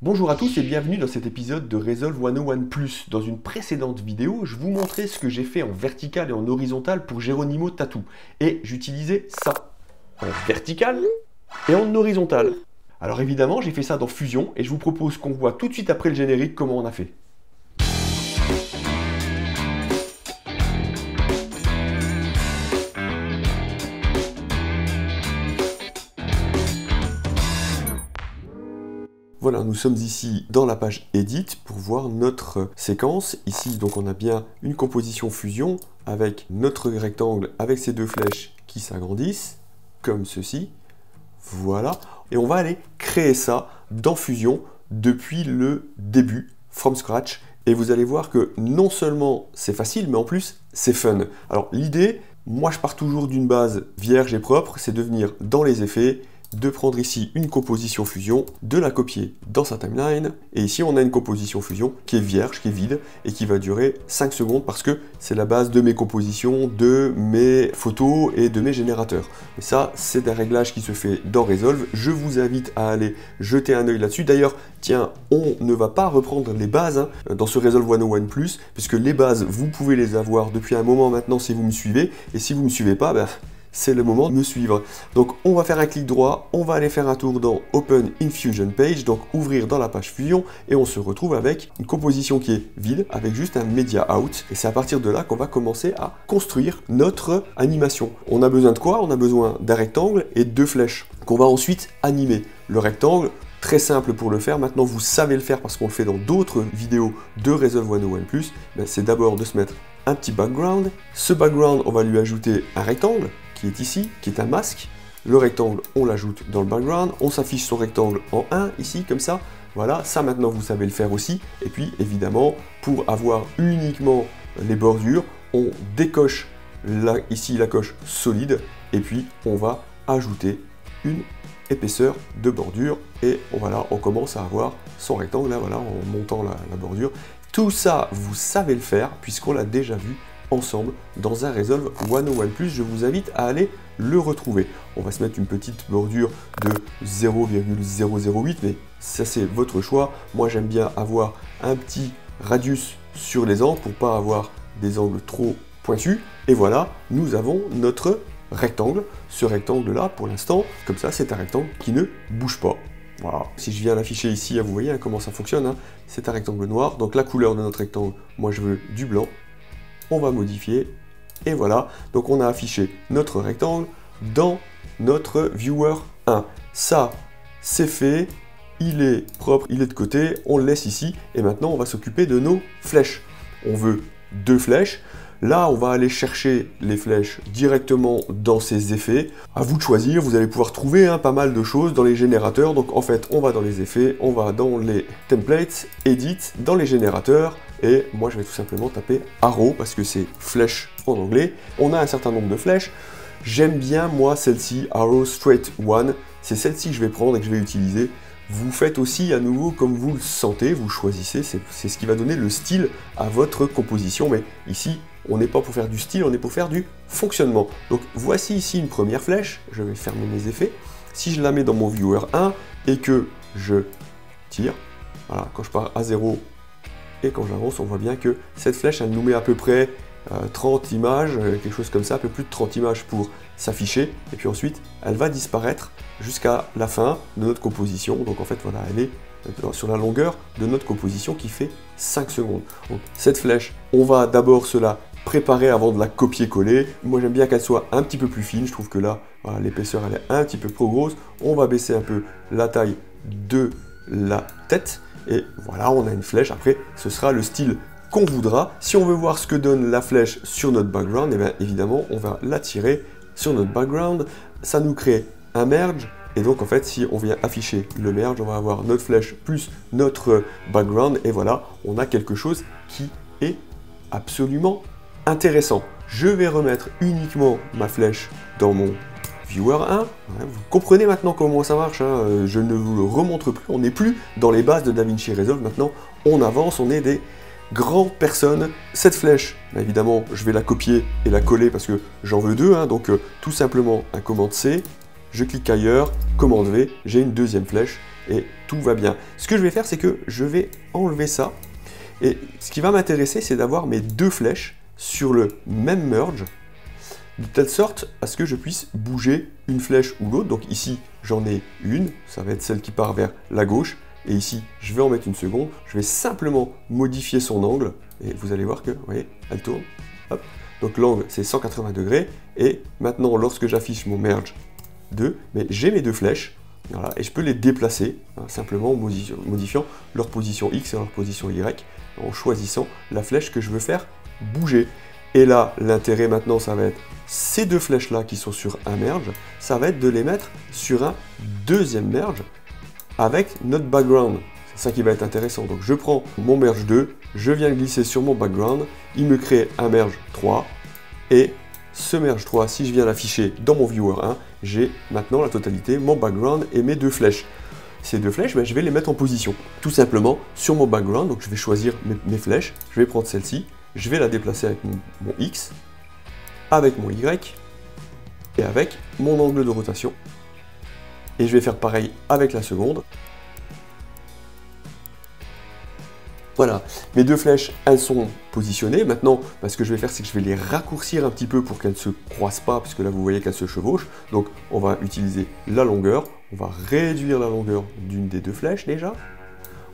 Bonjour à tous et bienvenue dans cet épisode de Resolve 101 Plus. Dans une précédente vidéo, je vous montrais ce que j'ai fait en vertical et en horizontal pour Geronimo Tattoo. Et j'utilisais ça, en vertical et en horizontal. Alors évidemment, j'ai fait ça dans Fusion et je vous propose qu'on voit tout de suite après le générique comment on a fait. Voilà, nous sommes ici dans la page Edit pour voir notre séquence. Ici, donc, on a bien une composition fusion avec notre rectangle avec ces deux flèches qui s'agrandissent, comme ceci. Voilà. Et on va aller créer ça dans Fusion depuis le début, from scratch. Et vous allez voir que non seulement c'est facile, mais en plus c'est fun. Alors l'idée, moi je pars toujours d'une base vierge et propre, c'est de venir dans les effets, de prendre ici une composition fusion, de la copier dans sa timeline, et ici on a une composition fusion qui est vierge, qui est vide, et qui va durer 5 secondes parce que c'est la base de mes compositions, de mes photos et de mes générateurs. Et ça, c'est un réglage qui se fait dans Resolve. Je vous invite à aller jeter un œil là-dessus. D'ailleurs, tiens, on ne va pas reprendre les bases dans ce Resolve 101 Plus, puisque les bases, vous pouvez les avoir depuis un moment maintenant si vous me suivez, et si vous ne me suivez pas, c'est le moment de me suivre. Donc on va faire un clic droit, on va aller faire un tour dans Open in Fusion Page, donc ouvrir dans la page Fusion, et on se retrouve avec une composition qui est vide, avec juste un Media Out, et c'est à partir de là qu'on va commencer à construire notre animation. On a besoin de quoi? On a besoin d'un rectangle et de deux flèches, qu'on va ensuite animer. Le rectangle, très simple pour le faire, maintenant vous savez le faire parce qu'on le fait dans d'autres vidéos de Resolve 101 Plus, c'est d'abord de se mettre un petit background. Ce background, on va lui ajouter un rectangle, qui est ici, qui est un masque. Le rectangle, on l'ajoute dans le background, on s'affiche son rectangle en 1, ici, comme ça. Voilà, ça maintenant vous savez le faire aussi. Et puis évidemment, pour avoir uniquement les bordures, on décoche ici la coche solide, et puis on va ajouter une épaisseur de bordure, et voilà, on commence à avoir son rectangle, là, voilà, en montant la bordure. Tout ça, vous savez le faire, puisqu'on l'a déjà vu ensemble dans un Resolve 101 Plus. Je vous invite à aller le retrouver. On va se mettre une petite bordure de 0,008, mais ça c'est votre choix. Moi j'aime bien avoir un petit radius sur les angles pour pas avoir des angles trop pointus. Et voilà, nous avons notre rectangle. Ce rectangle là, pour l'instant, comme ça, c'est un rectangle qui ne bouge pas. Voilà. Si je viens l'afficher ici, vous voyez comment ça fonctionne. C'est un rectangle noir, donc la couleur de notre rectangle, moi je veux du blanc. On va modifier, et voilà, donc on a affiché notre rectangle dans notre viewer 1. Ça, c'est fait, il est propre, il est de côté, on le laisse ici, et maintenant on va s'occuper de nos flèches. On veut deux flèches. Là, on va aller chercher les flèches directement dans ces effets. À vous de choisir, vous allez pouvoir trouver pas mal de choses dans les générateurs. Donc en fait, on va dans les effets, on va dans les templates, edit, dans les générateurs. Et moi, je vais tout simplement taper arrow parce que c'est flèche en anglais. On a un certain nombre de flèches. J'aime bien, moi, celle-ci, arrow straight one. C'est celle-ci que je vais prendre et que je vais utiliser. Vous faites aussi à nouveau comme vous le sentez, vous choisissez, c'est ce qui va donner le style à votre composition, mais ici, on n'est pas pour faire du style, on est pour faire du fonctionnement. Donc voici ici une première flèche, je vais fermer mes effets. Si je la mets dans mon viewer 1 et que je tire, voilà, quand je pars à 0 et quand j'avance, on voit bien que cette flèche, elle nous met à peu près 30 images, quelque chose comme ça, un peu plus de 30 images pour s'afficher, et puis ensuite elle va disparaître jusqu'à la fin de notre composition. Donc en fait voilà, elle est sur la longueur de notre composition qui fait 5 secondes. Donc cette flèche, on va d'abord se la préparer avant de la copier-coller. Moi j'aime bien qu'elle soit un petit peu plus fine, je trouve que là, voilà, l'épaisseur elle est un petit peu trop grosse. On va baisser un peu la taille de la tête, et voilà, on a une flèche. Après, ce sera le style qu'on voudra. Si on veut voir ce que donne la flèche sur notre background, et bien évidemment, on va la tirer sur notre background. Ça nous crée un merge, et donc en fait, si on vient afficher le merge, on va avoir notre flèche plus notre background, et voilà, on a quelque chose qui est absolument intéressant. Je vais remettre uniquement ma flèche dans mon viewer 1, vous comprenez maintenant comment ça marche, je ne vous le remontre plus, on n'est plus dans les bases de DaVinci Resolve, maintenant on avance, on est des grandes personnes. Cette flèche, évidemment, je vais la copier et la coller parce que j'en veux deux, tout simplement un commande C, je clique ailleurs, commande V, j'ai une deuxième flèche, et tout va bien. Ce que je vais faire, c'est que je vais enlever ça. Et ce qui va m'intéresser, c'est d'avoir mes deux flèches sur le même merge, de telle sorte à ce que je puisse bouger une flèche ou l'autre. Donc ici, j'en ai une, ça va être celle qui part vers la gauche, et ici, je vais en mettre une seconde. Je vais simplement modifier son angle, et vous allez voir que, vous voyez, elle tourne. Hop. Donc l'angle, c'est 180 degrés, et maintenant, lorsque j'affiche mon merge 2, mais j'ai mes deux flèches, voilà, et je peux les déplacer, hein, simplement en modifiant leur position X et leur position Y, en choisissant la flèche que je veux faire bouger. Et là, l'intérêt maintenant, ça va être ces deux flèches-là qui sont sur un merge, ça va être de les mettre sur un deuxième merge avec notre background. C'est ça qui va être intéressant. Donc je prends mon merge 2, je viens glisser sur mon background, il me crée un merge 3, et ce merge 3, si je viens l'afficher dans mon viewer 1, j'ai maintenant la totalité, mon background et mes deux flèches. Ces deux flèches, ben, je vais les mettre en position, tout simplement sur mon background. Donc je vais choisir mes flèches, je vais prendre celle-ci, je vais la déplacer avec mon X, avec mon Y, et avec mon angle de rotation. Et je vais faire pareil avec la seconde. Voilà, mes deux flèches, elles sont positionnées. Maintenant, ce que je vais faire, c'est que je vais les raccourcir un petit peu pour qu'elles ne se croisent pas, parce que là, vous voyez qu'elles se chevauchent. Donc, on va utiliser la longueur. On va réduire la longueur d'une des deux flèches, déjà.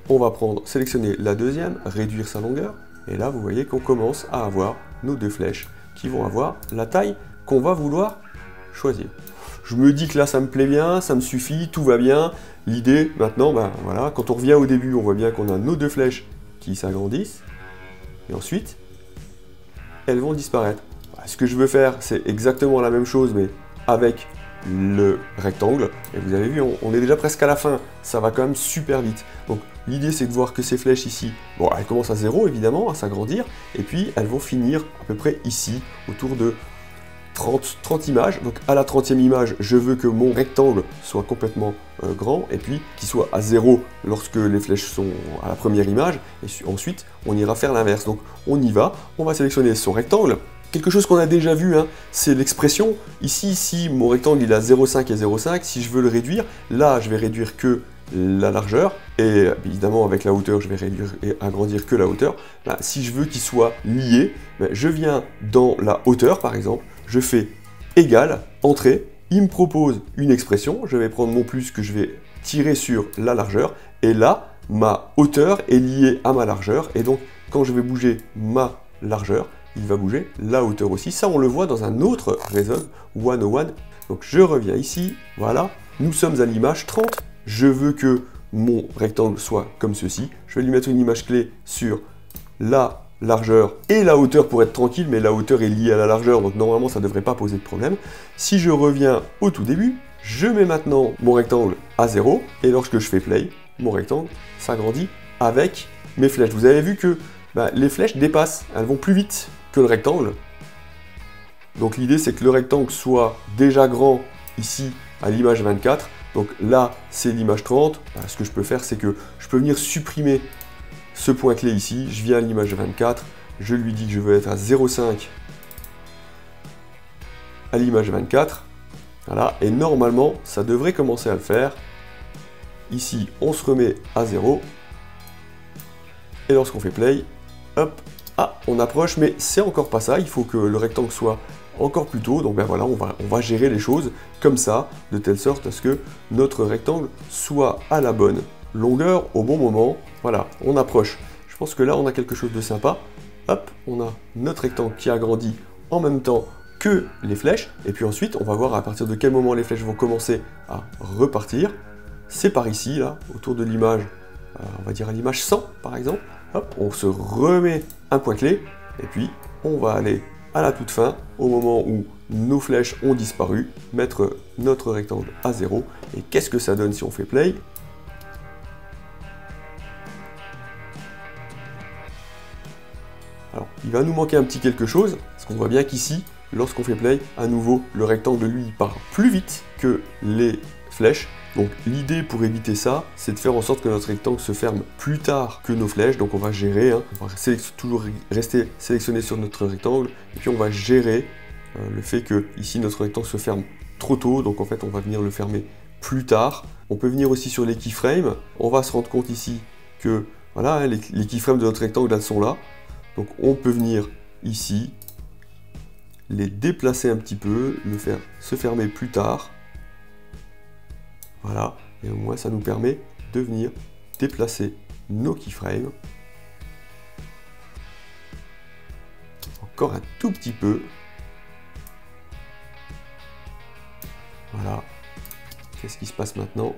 On va sélectionner la deuxième, réduire sa longueur. Et là, vous voyez qu'on commence à avoir nos deux flèches qui vont avoir la taille qu'on va vouloir choisir. Je me dis que là, ça me plaît bien, ça me suffit, tout va bien. L'idée, maintenant, ben, voilà, quand on revient au début, on voit bien qu'on a nos deux flèches qui s'agrandissent, et ensuite, elles vont disparaître. Ce que je veux faire, c'est exactement la même chose, mais avec le rectangle, et vous avez vu, on est déjà presque à la fin, ça va quand même super vite. Donc l'idée, c'est de voir que ces flèches ici, bon, elles commencent à 0, évidemment, à s'agrandir, et puis elles vont finir à peu près ici, autour de 30 images. Donc à la 30e image, je veux que mon rectangle soit complètement grand, et puis qu'il soit à 0 lorsque les flèches sont à la première image, et ensuite on ira faire l'inverse. Donc on y va, on va sélectionner son rectangle. Quelque chose qu'on a déjà vu, hein, c'est l'expression. Ici, si mon rectangle il a 0,5 et 0,5, si je veux le réduire, là je vais réduire que la largeur, et évidemment avec la hauteur je vais réduire et agrandir que la hauteur. Là, si je veux qu'il soit lié, je viens dans la hauteur par exemple, je fais égal, entrée, il me propose une expression, je vais prendre mon plus que je vais tirer sur la largeur, et là, ma hauteur est liée à ma largeur, et donc quand je vais bouger ma largeur, il va bouger la hauteur aussi. Ça, on le voit dans un autre Resolve 101. Donc je reviens ici, voilà, nous sommes à l'image 30, je veux que mon rectangle soit comme ceci, je vais lui mettre une image clé sur la largeur et la hauteur pour être tranquille, mais la hauteur est liée à la largeur, donc normalement ça ne devrait pas poser de problème. Si je reviens au tout début, je mets maintenant mon rectangle à 0, et lorsque je fais play, mon rectangle s'agrandit avec mes flèches. Vous avez vu que les flèches dépassent, elles vont plus vite que le rectangle. Donc l'idée c'est que le rectangle soit déjà grand ici à l'image 24, donc là c'est l'image 30. Ce que je peux faire, c'est que je peux venir supprimer ce point clé ici, je viens à l'image 24, je lui dis que je veux être à 0,5 à l'image 24, voilà, et normalement ça devrait commencer à le faire. Ici on se remet à 0, et lorsqu'on fait play, hop, on approche, mais c'est encore pas ça, il faut que le rectangle soit encore plus tôt, donc voilà, on va gérer les choses comme ça, de telle sorte à ce que notre rectangle soit à la bonne longueur au bon moment. Voilà, on approche. Je pense que là, on a quelque chose de sympa. Hop, on a notre rectangle qui agrandit en même temps que les flèches. Et puis ensuite, on va voir à partir de quel moment les flèches vont commencer à repartir. C'est par ici, là, autour de l'image, on va dire à l'image 100, par exemple. Hop, on se remet un point clé. Et puis, on va aller à la toute fin, au moment où nos flèches ont disparu, mettre notre rectangle à 0. Et qu'est-ce que ça donne si on fait play ? Alors, il va nous manquer un petit quelque chose, parce qu'on voit bien qu'ici, lorsqu'on fait play, à nouveau, le rectangle, lui, il part plus vite que les flèches. Donc l'idée pour éviter ça, c'est de faire en sorte que notre rectangle se ferme plus tard que nos flèches. Donc on va gérer, hein, on va toujours rester sélectionné sur notre rectangle, et puis on va gérer le fait que ici notre rectangle se ferme trop tôt. Donc en fait, on va venir le fermer plus tard. On peut venir aussi sur les keyframes. On va se rendre compte ici que voilà, hein, les keyframes de notre rectangle, elles sont là. Donc on peut venir ici, les déplacer un petit peu, le faire se fermer plus tard. Voilà, et au moins ça nous permet de venir déplacer nos keyframes. Encore un tout petit peu. Voilà. Qu'est-ce qui se passe maintenant?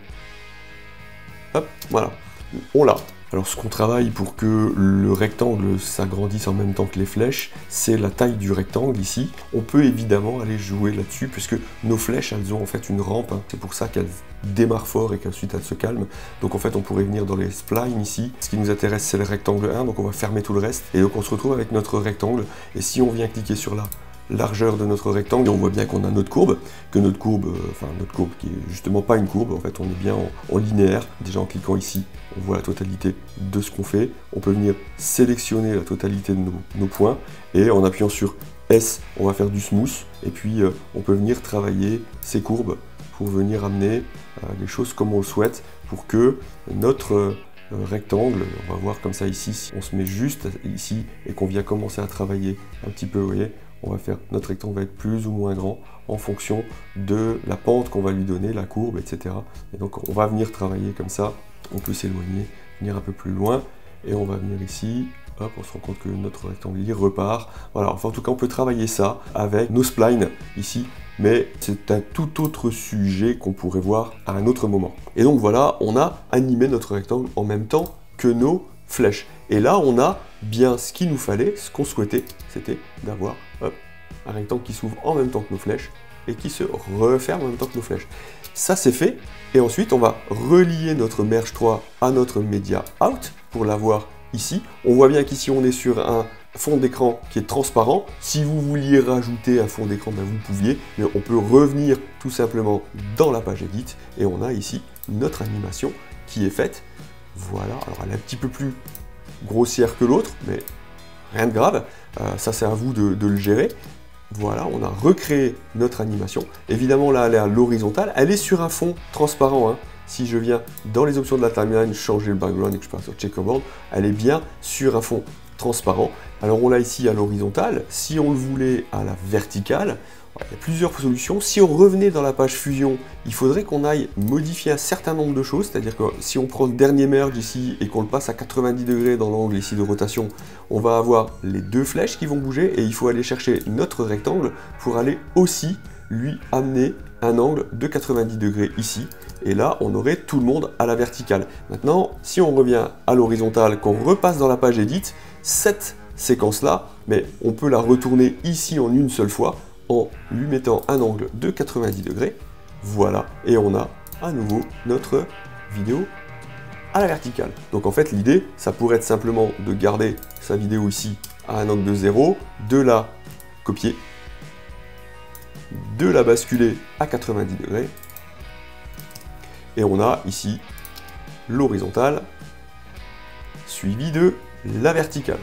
Hop, voilà. On l'a. Alors ce qu'on travaille pour que le rectangle s'agrandisse en même temps que les flèches, c'est la taille du rectangle ici. On peut évidemment aller jouer là-dessus puisque nos flèches, elles ont en fait une rampe. Hein. C'est pour ça qu'elles démarrent fort et qu'ensuite elles se calment. Donc en fait on pourrait venir dans les splines ici. Ce qui nous intéresse c'est le rectangle 1, donc on va fermer tout le reste. Et donc on se retrouve avec notre rectangle. Et si on vient cliquer sur la largeur de notre rectangle, on voit bien qu'on a notre courbe, que notre courbe qui est justement pas une courbe, en fait on est bien en linéaire. Déjà en cliquant ici, on voit la totalité de ce qu'on fait. On peut venir sélectionner la totalité de nos points, et en appuyant sur S, on va faire du smooth, et puis on peut venir travailler ces courbes pour venir amener les choses comme on le souhaite, pour que notre rectangle, on va voir comme ça ici, si on se met juste ici, et qu'on vient commencer à travailler un petit peu, vous voyez, on va faire, notre rectangle va être plus ou moins grand en fonction de la pente qu'on va lui donner, la courbe, etc. Et donc on va venir travailler comme ça, on peut s'éloigner, venir un peu plus loin, et on va venir ici, hop, on se rend compte que notre rectangle il repart. Voilà, enfin en tout cas on peut travailler ça avec nos splines ici, mais c'est un tout autre sujet qu'on pourrait voir à un autre moment. Et donc voilà, on a animé notre rectangle en même temps que nos flèches. Et là, on a bien ce qu'il nous fallait, ce qu'on souhaitait, c'était d'avoir un rectangle qui s'ouvre en même temps que nos flèches et qui se referme en même temps que nos flèches. Ça, c'est fait. Et ensuite, on va relier notre Merge 3 à notre Media Out pour l'avoir ici. On voit bien qu'ici, on est sur un fond d'écran qui est transparent. Si vous vouliez rajouter un fond d'écran, ben vous pouviez, mais on peut revenir tout simplement dans la page Edit et on a ici notre animation qui est faite. Voilà, alors elle est un petit peu plus grossière que l'autre, mais rien de grave, ça c'est à vous de le gérer. Voilà, on a recréé notre animation. Évidemment là elle est à l'horizontale, elle est sur un fond transparent. Hein. Si je viens dans les options de la timeline, changer le background et que je passe au checkerboard, elle est bien sur un fond transparent. Alors on l'a ici à l'horizontale, si on le voulait à la verticale, il y a plusieurs solutions. Si on revenait dans la page fusion, il faudrait qu'on aille modifier un certain nombre de choses, c'est-à-dire que si on prend le dernier merge ici et qu'on le passe à 90 degrés dans l'angle ici de rotation, on va avoir les deux flèches qui vont bouger et il faut aller chercher notre rectangle pour aller aussi lui amener un angle de 90 degrés ici. Et là, on aurait tout le monde à la verticale. Maintenant, si on revient à l'horizontale, qu'on repasse dans la page Edit, cette séquence-là, mais on peut la retourner ici en une seule fois, en lui mettant un angle de 90 degrés, voilà, et on a à nouveau notre vidéo à la verticale. Donc en fait l'idée, ça pourrait être simplement de garder sa vidéo ici à un angle de 0, de la copier, de la basculer à 90 degrés, et on a ici l'horizontale suivi de la verticale.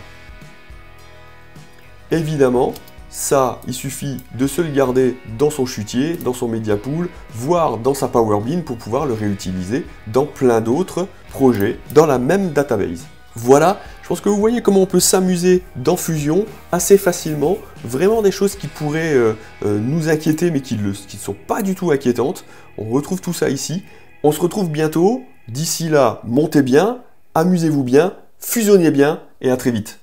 Évidemment, ça, il suffit de se le garder dans son chutier, dans son media pool, voire dans sa Powerbin pour pouvoir le réutiliser dans plein d'autres projets dans la même database. Voilà, je pense que vous voyez comment on peut s'amuser dans Fusion assez facilement, vraiment des choses qui pourraient nous inquiéter mais qui ne sont pas du tout inquiétantes. On retrouve tout ça ici. On se retrouve bientôt. D'ici là, montez bien, amusez-vous bien, fusionnez bien et à très vite.